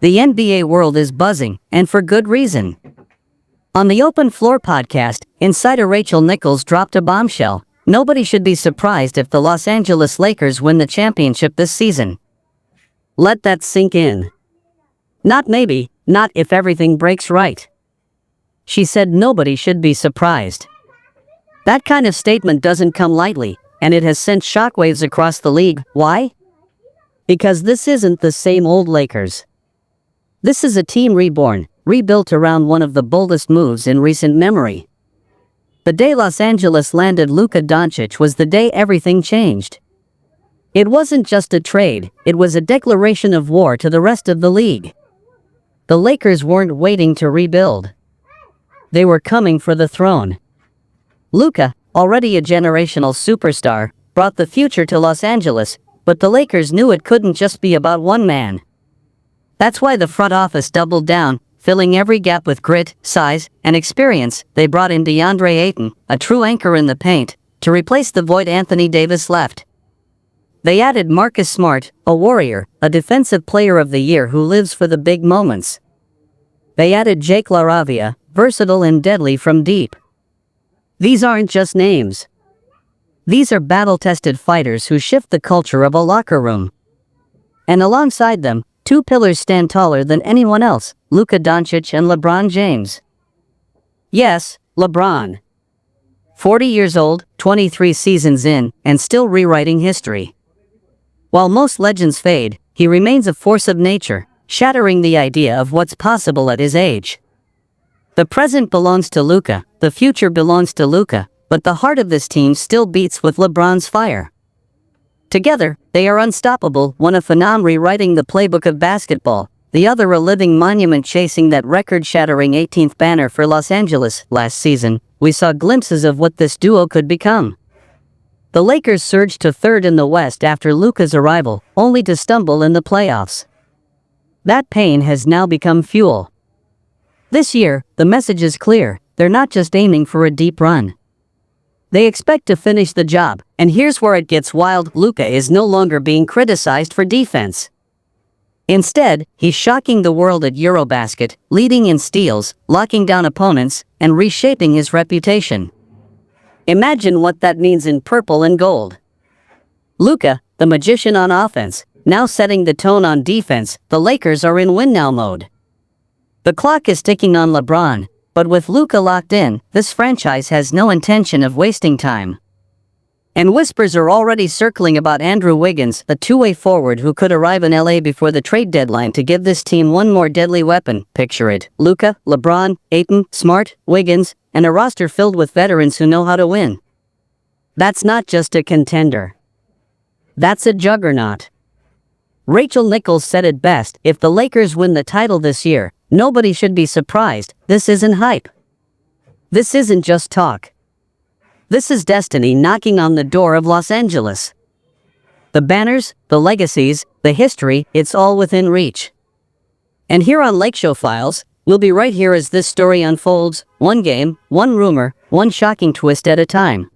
The NBA world is buzzing, and for good reason. On the Open Floor podcast, insider Rachel Nichols dropped a bombshell. Nobody should be surprised if the Los Angeles Lakers win the championship this season. Let that sink in. Not maybe, not if everything breaks right. She said nobody should be surprised. That kind of statement doesn't come lightly, and it has sent shockwaves across the league. Why? Because this isn't the same old Lakers. This is a team reborn, rebuilt around one of the boldest moves in recent memory. The day Los Angeles landed Luka Dončić was the day everything changed. It wasn't just a trade, it was a declaration of war to the rest of the league. The Lakers weren't waiting to rebuild. They were coming for the throne. Luka, already a generational superstar, brought the future to Los Angeles, but the Lakers knew it couldn't just be about one man. That's why the front office doubled down, filling every gap with grit, size, and experience. They brought in DeAndre Ayton, a true anchor in the paint, to replace the void Anthony Davis left. They added Marcus Smart, a warrior, a defensive player of the year who lives for the big moments. They added Jake LaRavia, versatile and deadly from deep. These aren't just names. These are battle-tested fighters who shift the culture of a locker room. And alongside them, two pillars stand taller than anyone else, Luka Dončić and LeBron James. Yes, LeBron. 40 years old, 23 seasons in, and still rewriting history. While most legends fade, he remains a force of nature, shattering the idea of what's possible at his age. The present belongs to Luka, the future belongs to Luka, but the heart of this team still beats with LeBron's fire. Together, they are unstoppable, one a phenom rewriting the playbook of basketball, the other a living monument chasing that record-shattering 18th banner for Los Angeles. Last season, we saw glimpses of what this duo could become. The Lakers surged to third in the West after Luka's arrival, only to stumble in the playoffs. That pain has now become fuel. This year, the message is clear, they're not just aiming for a deep run. They expect to finish the job, and here's where it gets wild. Luka is no longer being criticized for defense. Instead, he's shocking the world at Eurobasket, leading in steals, locking down opponents, and reshaping his reputation. Imagine what that means in purple and gold. Luka, the magician on offense, now setting the tone on defense. The Lakers are in win-now mode. The clock is ticking on LeBron, but with Luka locked in, this franchise has no intention of wasting time. And whispers are already circling about Andrew Wiggins, a two-way forward who could arrive in LA before the trade deadline to give this team one more deadly weapon. Picture it: Luka, LeBron, Ayton, Smart, Wiggins, and a roster filled with veterans who know how to win. That's not just a contender. That's a juggernaut. Rachel Nichols said it best: if the Lakers win the title this year, nobody should be surprised. This isn't hype. This isn't just talk. This is destiny knocking on the door of Los Angeles. The banners, the legacies, the history, it's all within reach. And here on LakeShow Files, we'll be right here as this story unfolds, one game, one rumor, one shocking twist at a time.